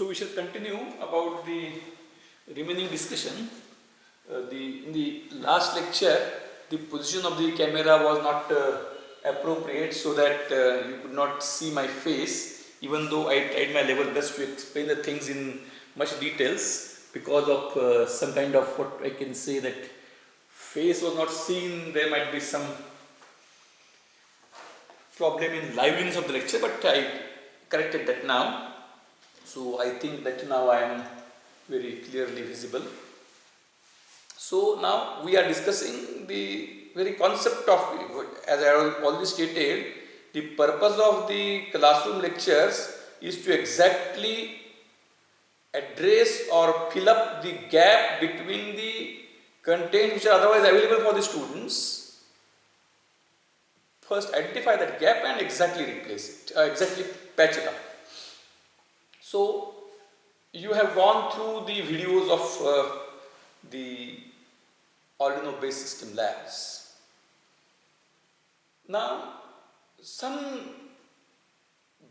So we shall continue about the remaining discussion. In the last lecture, the position of the camera was not appropriate, so that you could not see my face, even though I tried my level best to explain the things in much details. Because of some kind of, what I can say, that face was not seen, there might be some problem in liveliness of the lecture, but I corrected that now. So I think that now I am very clearly visible. So now we are discussing the very concept of, as I already stated, the purpose of the classroom lectures is to exactly address or fill up the gap between the content which are otherwise available for the students. First identify that gap and exactly replace it, exactly patch it up. So you have gone through the videos of the Arduino Base System labs. Now, some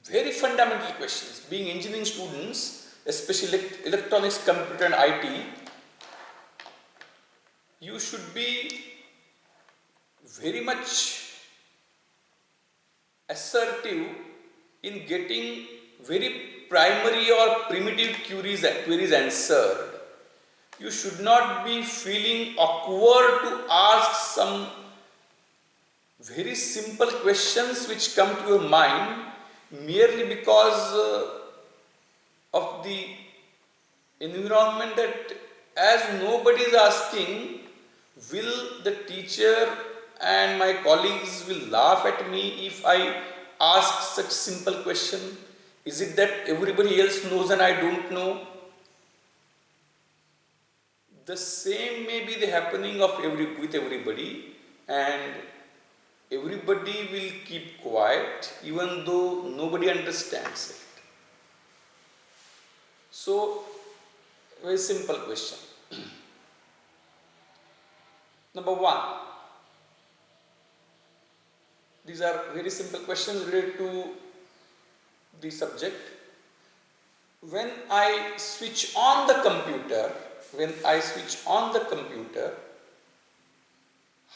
very fundamental questions. Being engineering students, especially electronics, computer and IT, you should be very much assertive in getting very primary or primitive queries answered. You should not be feeling awkward to ask some very simple questions which come to your mind merely because of the environment, that as nobody is asking, will the teacher and my colleagues will laugh at me if I ask such simple question? Is it that everybody else knows and I don't know? The same may be the happening with everybody, and everybody will keep quiet even though nobody understands it. So, very simple question. Number one, these are very simple questions related to the subject. When I switch on the computer,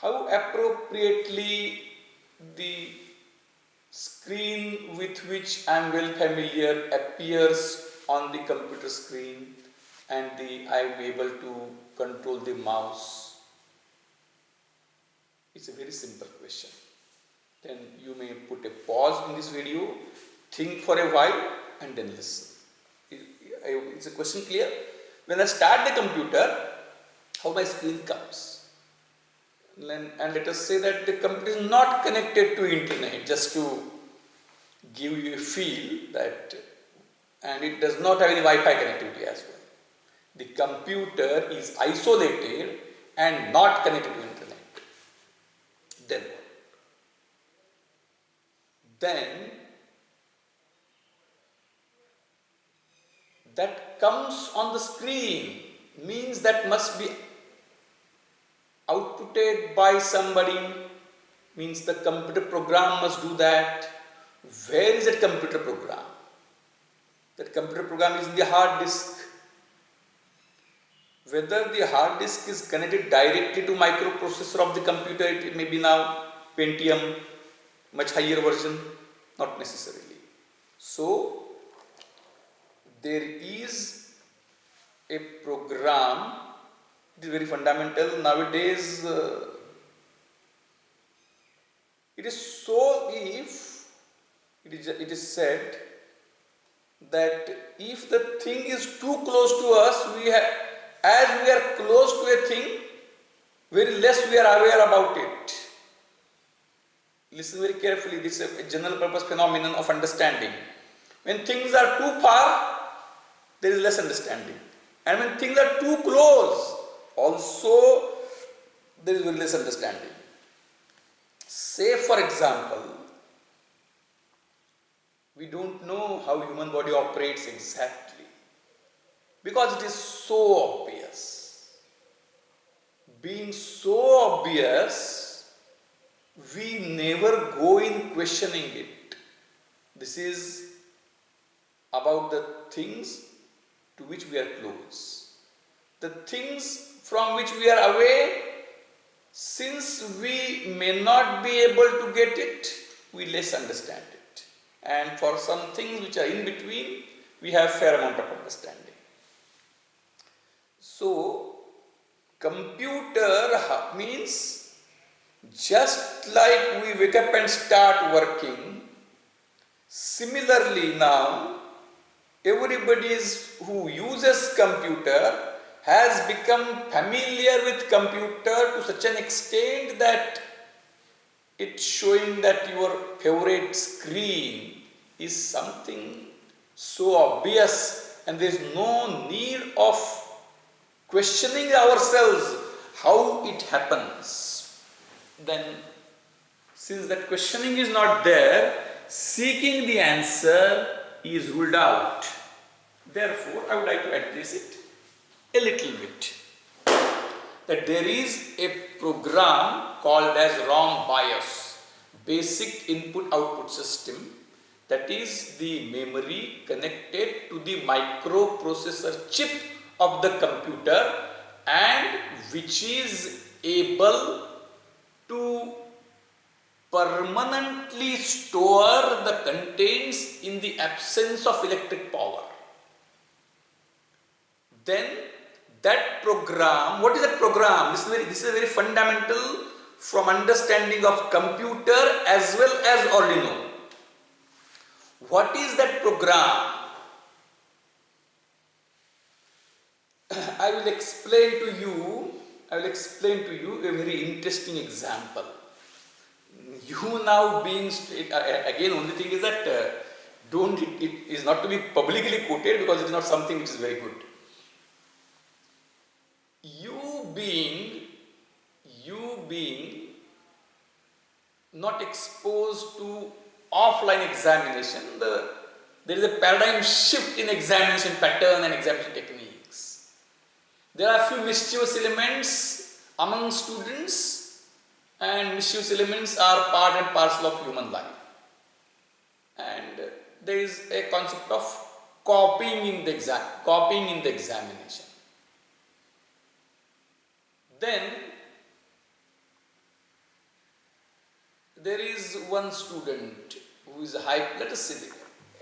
how appropriately the screen with which I am well familiar appears on the computer screen, and I am able to control the mouse? It's a very simple question. Then you may put a pause in this video, think for a while and then listen. Is the question clear? When I start the computer, how my screen comes? And let us say that the computer is not connected to internet, just to give you a feel that, and it does not have any Wi-Fi connectivity as well. The computer is isolated and not connected to internet. Then what? Then that comes on the screen means that must be outputted by somebody, means the computer program must do that. Where is that computer program? That computer program is in the hard disk. Whether the hard disk is connected directly to microprocessor of the computer, it may be now Pentium, much higher version, not necessarily. So, there is a program, it is very fundamental. Nowadays, it is said that if the thing is too close to us, as we are close to a thing, very less we are aware about it. Listen very carefully, this is a general purpose phenomenon of understanding. When things are too far, there is less understanding. And when things are too close, also there is very less understanding. Say for example, we don't know how human body operates exactly, because it is so obvious. Being so obvious, we never go in questioning it. This is about the things to which we are close. The things from which we are away, since we may not be able to get it, we less understand it. And for some things which are in between, we have fair amount of understanding. So, computer means just like we wake up and start working, similarly now, everybody who uses computer has become familiar with computer to such an extent that it's showing that your favorite screen is something so obvious and there is no need of questioning ourselves how it happens. Then, since that questioning is not there, seeking the answer is ruled out. Therefore, I would like to address it a little bit. That there is a program called as ROM BIOS, Basic Input Output System, that is the memory connected to the microprocessor chip of the computer and which is able to permanently store the contents in the absence of electric power. Then that program, what is that program? This is very fundamental from understanding of computer as well as Arduino. What is that program? I will explain to you a very interesting example. You now being, again only thing is that it is not to be publicly quoted because it is not something which is very good. You being not exposed to offline examination, there is a paradigm shift in examination pattern and examination techniques. There are few mischievous elements among students, and mischievous elements are part and parcel of human life. And there is a concept of copying in the examination. Then there is one student who is let us say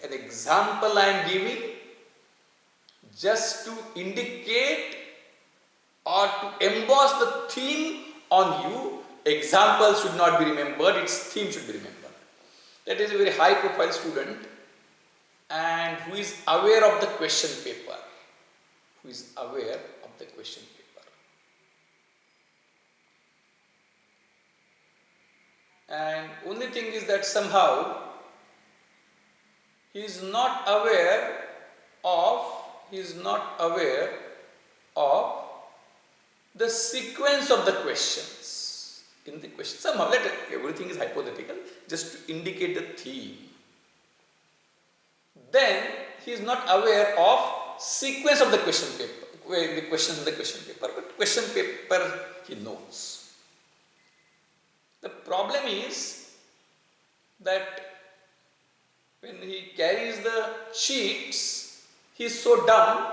an example I am giving just to indicate or to emboss the theme on you. Example should not be remembered, its theme should be remembered. That is a very high profile student and who is aware of the question paper. And only thing is that somehow he is not aware of the sequence of the questions in the question. Somehow, everything is hypothetical, just to indicate the theme. Then he is not aware of sequence of the question paper, the questions in the question paper, but question paper he knows. The problem is that when he carries the sheets, he is so dumb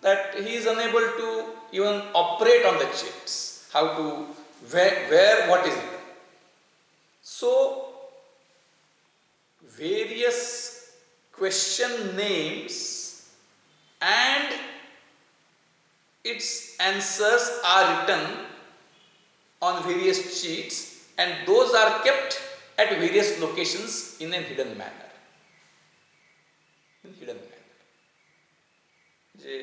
that he is unable to even operate on the sheets. How to, where, what is it? So, various question names and its answers are written on various sheets, and those are kept at various locations in a hidden manner. जे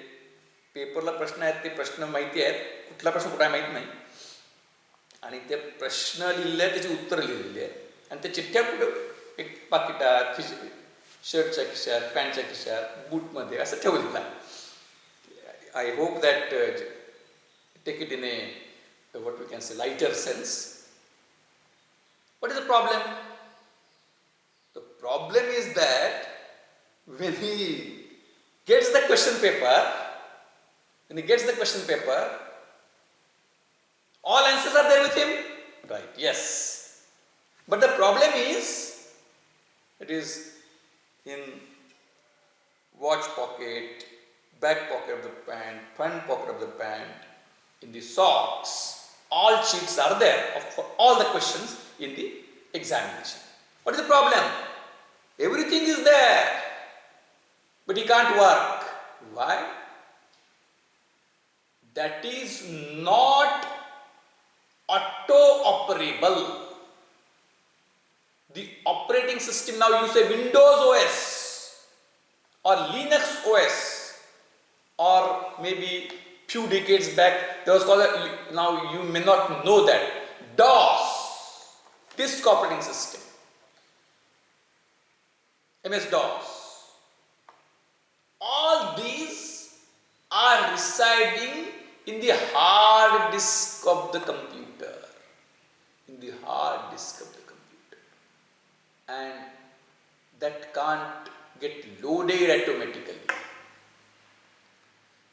पेपरला प्रश्न आहेत ते प्रश्न माहिती आहेत, कुठला प्रश्न कुठे माहित नाही, आणि ते प्रश्न लिहिलेले आहेत, त्याची उत्तर लिहिलेली आहेत, आणि त्या चिठ्ठ्या कुठे एक पाकिटात, शर्टच्या खिशात, पॅन्टच्या खिशात, बूटमध्ये असं ठेवलेलं आहे. I hope that take it in a what we can say lighter sense. What is the problem? The problem is that when he gets the question paper, all answers are there with him, right? Yes. But the problem is, it is in watch pocket, back pocket of the pant, front pocket of the pant, in the socks, all sheets are there for all the questions in the examination. What is the problem? Everything is there, but he can't work. Why? That is not auto-operable. The operating system, now you say Windows OS or Linux OS, or maybe few decades back there was called now you may not know that, DOS, disk operating system, MS-DOS. All these are residing in the hard disk of the computer, in the hard disk of the computer, and that can't get loaded automatically.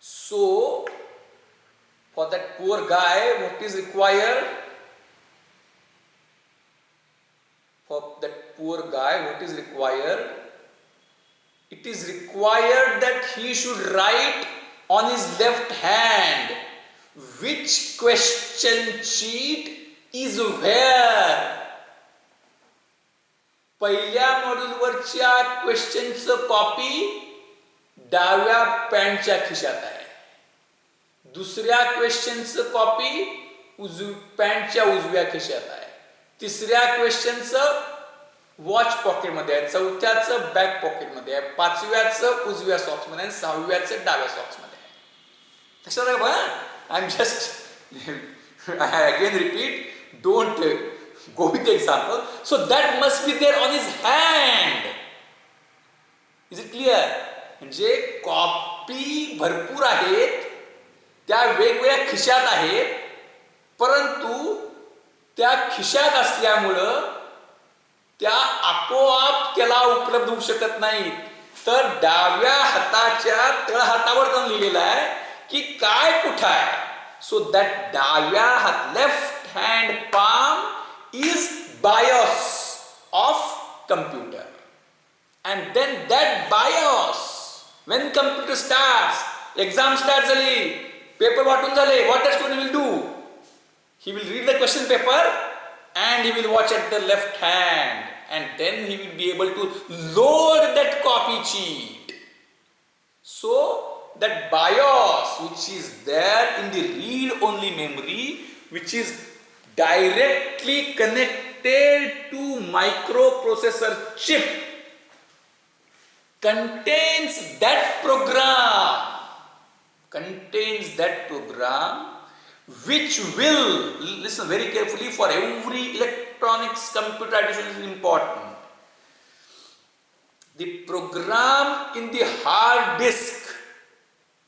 So for that poor guy, what is required? For that poor guy, what is required? It is required that he should write on his left hand which question sheet is where. पहिल्या मॉड्यूलवरच्या क्वेश्चनचं copy डाव्या पॅन्टच्या खिशात आहे, दुसऱ्या क्वेश्चनचं copy पॅन्टच्या उजव्या खिशात आहे, तिसऱ्या क्वेश्चनचं watch पॉकेटमध्ये आहे, चौथ्याचं बॅक पॉकेटमध्ये आहे, पाचव्याचं उजव्या सॉक्समध्ये आहे, सहाव्याचं डाव्या सॉक्समध्ये आहे. लक्षात आहे बघा. I am just I again repeat, don't go with the example. So that must be there on his hand. Is it clear? म्हणजे कॉपी भरपूर आहेत, त्या वेगवेगळ्या खिशात आहेत, परंतु त्या खिशात असल्यामुळं त्या आपोआप त्याला उपलब्ध होऊ शकत नाहीत. तर डाव्या हाताच्या तळहातावर पण लिहिलेलं आहे की काय कुठं आहे. सो दॅट डाव्या हात, left hand palm is BIOS of computer, and then that BIOS, when computer starts, exam starts झाली, paper वाटून झाले, what a student will do? He will read the question paper and he will watch at the left hand, and then he will be able to load that copy sheet. So that BIOS which is there in the read only memory, which is directly connected to microprocessor chip, contains that program which will, listen very carefully, for every electronics computer addition is important. The program in the hard disk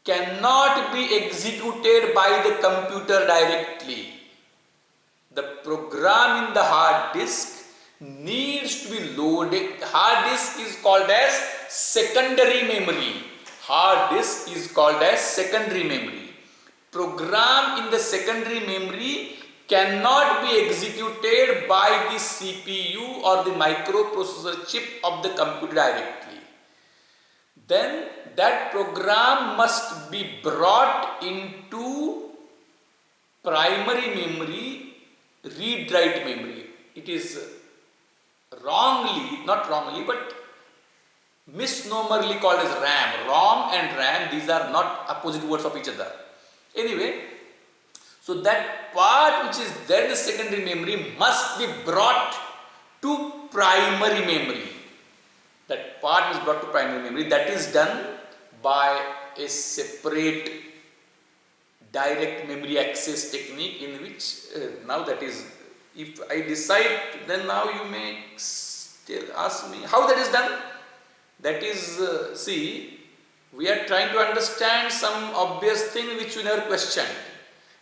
cannot be executed by the computer directly. The program in the hard disk needs to be loaded. Hard disk is called as secondary memory. Hard disk is called as secondary memory. Program in the secondary memory cannot be executed by the CPU or the microprocessor chip of the computer directly. Then that program must be brought into primary memory, read-write memory. It is not wrongly, but misnomerly called as RAM. ROM and RAM, these are not opposite words of each other. Anyway, so that part which is there in the secondary memory must be brought to primary memory. That part is brought to primary memory. That is done by a separate direct memory access technique, in which now that is, if I decide, then now you may still ask me how that is done. That is, see, we are trying to understand some obvious thing which you never questioned.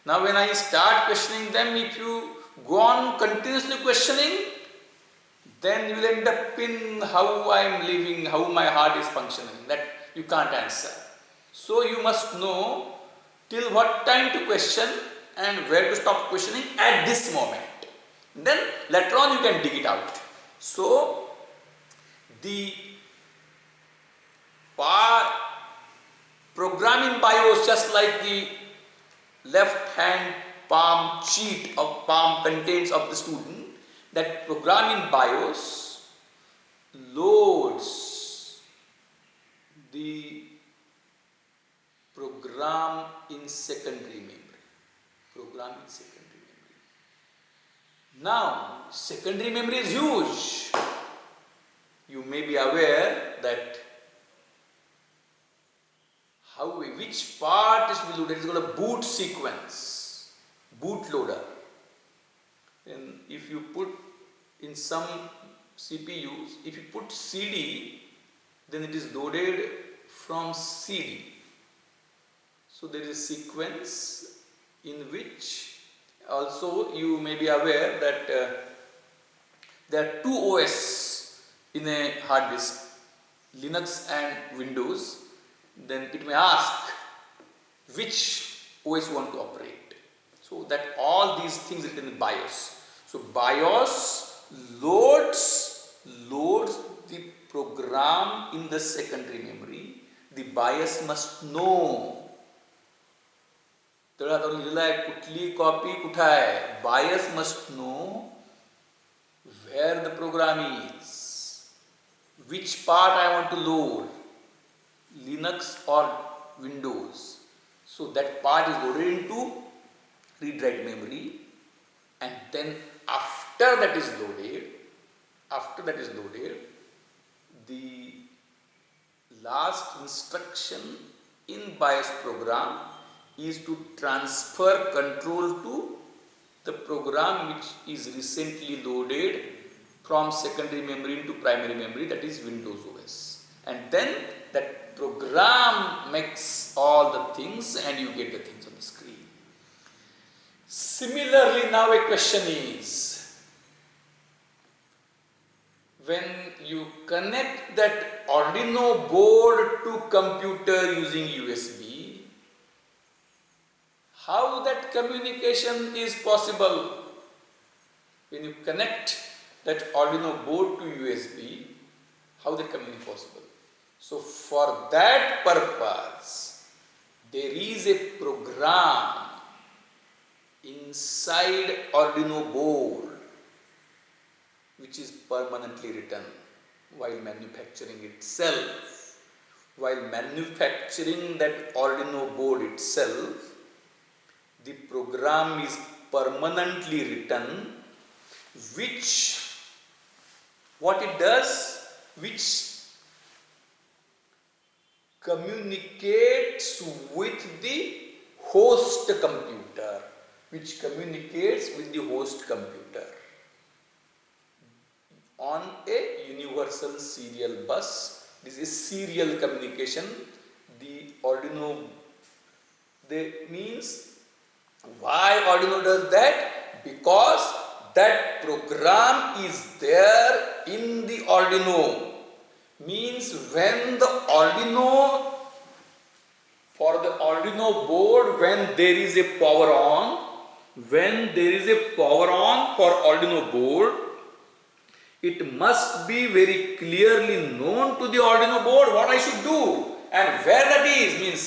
Now when I start questioning them, if you go on continuously questioning, then you will end up in how I am living, how my heart is functioning, that you can't answer. So you must know till what time to question and where to stop questioning at this moment. Then later on you can dig it out. So the program in BIOS, just like the left hand palm sheet of palm contents of the student, that program in BIOS loads the program in secondary memory. Program in secondary memory. Now, secondary memory is huge. You may be aware that which part is to be loaded is called a boot sequence, bootloader. And if you put in some CPUs, if you put CD, then it is loaded from CD. So there is a sequence in which also you may be aware that there are two OS in a hard disk, Linux and Windows. Then it may ask which OS you want to operate. So that all these things are written in BIOS. So BIOS loads the program in the secondary memory. The BIOS must know. तर आता लिहिलं आहे कुठली copy कुठे आहे. BIOS must know where the program is, which part I want to load, Linux or Windows. So that part is loaded into read-write memory, and then after that is loaded, the last instruction in BIOS program is to transfer control to the program which is recently loaded from secondary memory into primary memory, that is Windows OS. And then that program makes all the things and you get the things on the screen. Similarly, now a question is, when you connect that Arduino board to computer using USB, how that communication is possible? When you connect that Arduino board to USB, how that communication is possible? So for that purpose, there is a program inside Arduino board which is permanently written while manufacturing itself. While manufacturing that Arduino board itself, the program is permanently written, which communicates with the host computer, on a universal serial bus. This is serial communication. The Arduino, means why Arduino does that? Because that program is there in the Arduino. Means when the Arduino, for the Arduino board, when there is a power on, for Arduino board, it must be very clearly known to the Arduino board what I should do and where that is. Means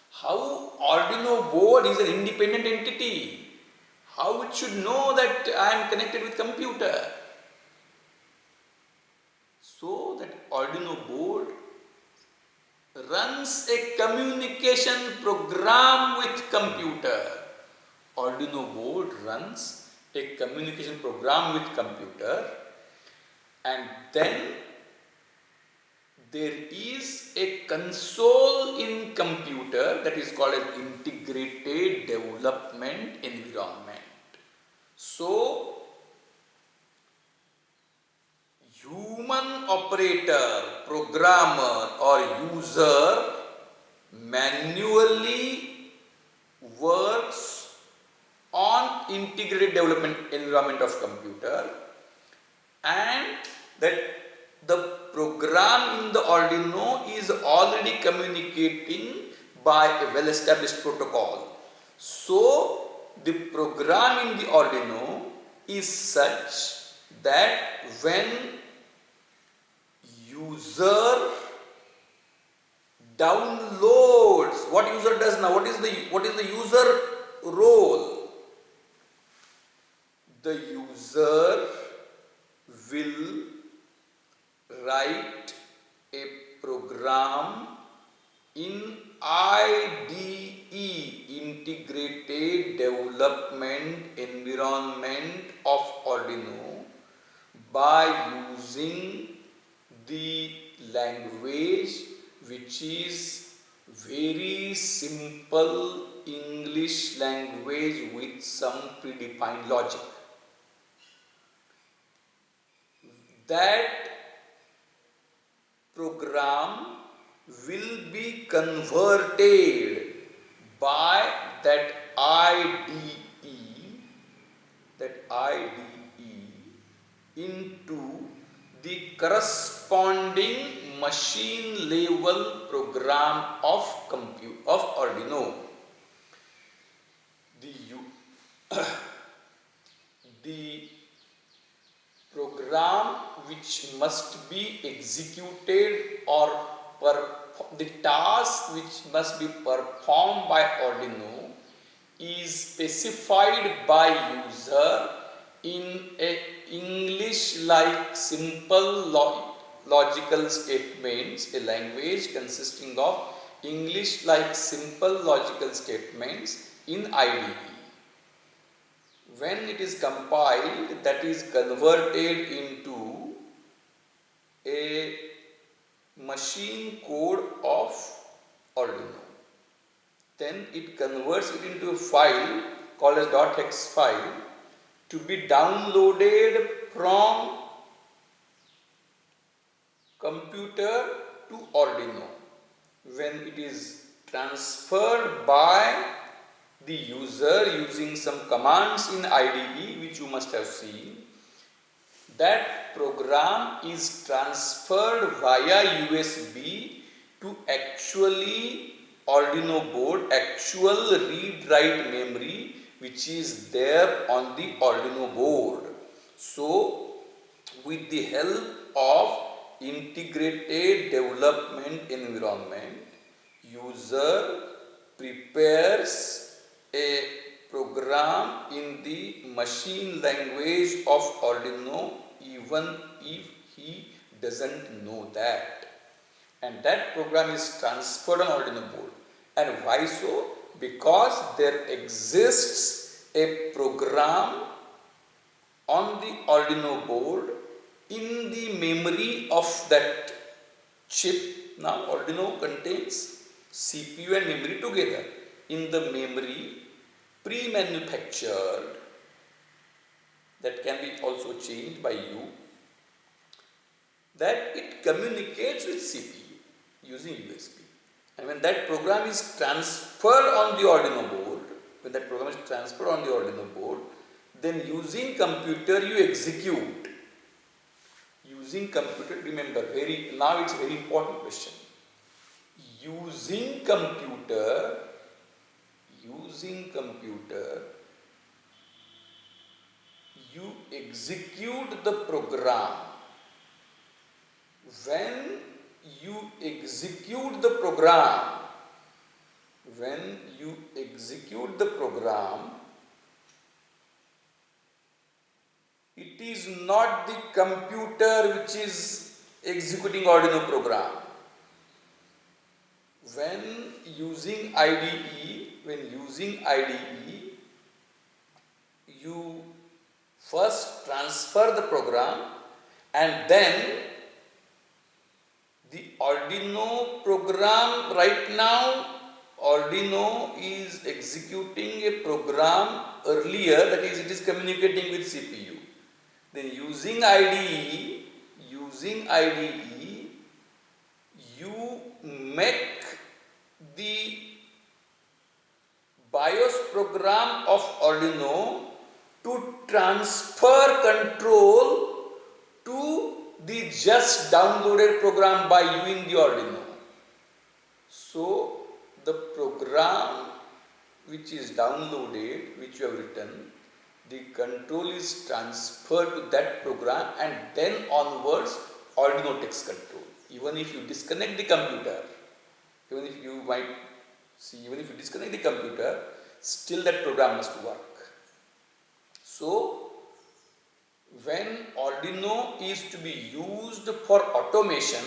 how Arduino board is an independent entity, how it should know that I am connected with computer. So that Arduino board runs a communication program with computer. Arduino board runs a communication program with computer, and then there is a console in computer that is called an integrated development environment. So human operator, programmer or user manually works on integrated development environment of computer, and that the program in the Arduino is already communicating by a well-established protocol. So the program in the Arduino is such that when user downloads. What user does now? What is the user role? The user will write a program in IDE, Integrated Development Environment of Arduino, by using the language which is very simple English language with some predefined logic. That program will be converted by that IDE into the corresponding machine level program of Arduino. The program which must be executed, or the task which must be performed by Arduino, is specified by user in a English like simple logical statements, a language consisting of English like simple logical statements in IDE. When it is compiled, that is converted into a machine code of Arduino. Then it converts it into a file called as .hex file to be downloaded from computer to Arduino. When it is transferred by the user using some commands in IDE, which you must have seen, that program is transferred via USB to actually Arduino board, actual read-write memory which is there on the Arduino board. So, with the help of integrated development environment, user prepares a program in the machine language of Arduino even if he doesn't know that. And that program is transferred on Arduino board. And why so? Because there exists a program on the Arduino board in the memory of that chip. Now Arduino contains CPU and memory together. In the memory pre-manufactured, that can be also changed by you, that it communicates with CPU using USB. And when that program is transferred on the Arduino board, then using computer you execute. Using computer, remember, now it's a very important question. Using computer, you execute the program. When you execute the program, it is not the computer which is executing Arduino program. When using IDE, you first transfer the program, and then the Arduino program, right now Arduino is executing a program earlier, that is, it is communicating with CPU. Then using IDE, you make the BIOS program of Arduino to transfer control to the just downloaded program by you in the Arduino. So the program which is downloaded, which you have written, the control is transferred to that program, and then onwards Arduino takes control. Even if you disconnect the computer, Even if you might see, even if you disconnect the computer, still that program must work. So, when Arduino is to be used for automation,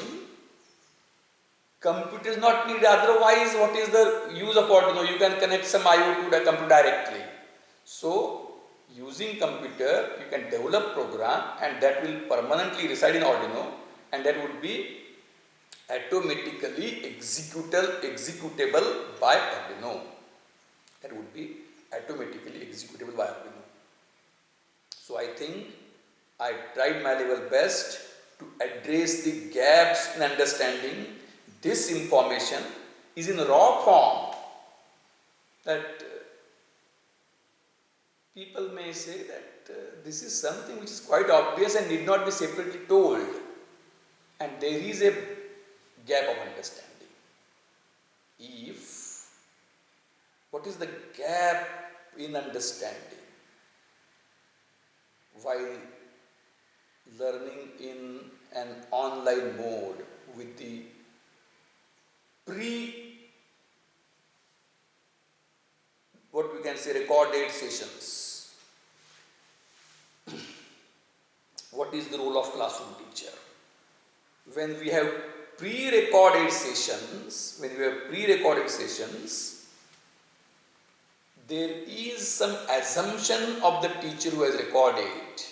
computer is not needed. Otherwise, what is the use of Arduino? You can connect some IO to the computer directly. So, using computer, you can develop program and that will permanently reside in Arduino, and that would be automatically executable by Arduino. That would be automatically executable by Arduino. So I think I tried my level best to address the gaps in understanding. This information is in raw form that people may say that this is something which is quite obvious and need not be separately told, and there is a gap of understanding. What is the gap in understanding while learning in an online mode with the what we can say recorded sessions? What is the role of classroom teacher? When we have pre-recorded sessions, there is some assumption of the teacher who has recorded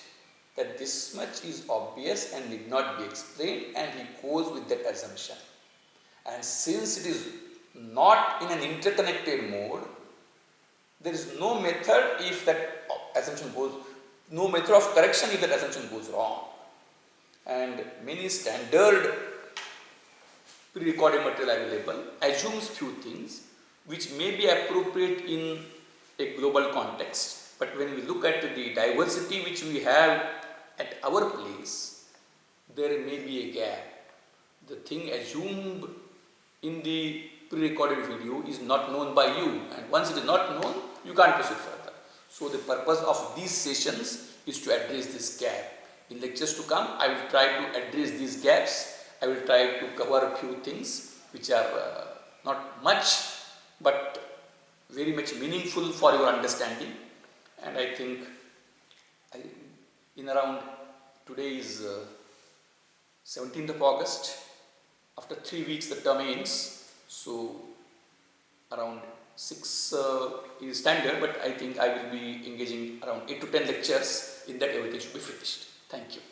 that this much is obvious and need not be explained, and he goes with that assumption. And since it is not in an interconnected mode, there is no method if that assumption goes, no method of correction if that assumption goes wrong. And many standard pre-recorded material available assumes few things which may be appropriate in a global context, but when we look at the diversity which we have at our place, there may be a gap. The thing assumed in the pre-recorded video is not known by you, and once it is not known, you can't proceed further. So the purpose of these sessions is to address this gap. In lectures to come, I will try to address these gaps. I will try to cover a few things which are not much but very much meaningful for your understanding. And I think in around, today is 17th of August, after 3 weeks the term ends, so around 6 is standard, but I think I will be engaging around 8 to 10 lectures. In that, everything should be finished. Thank you.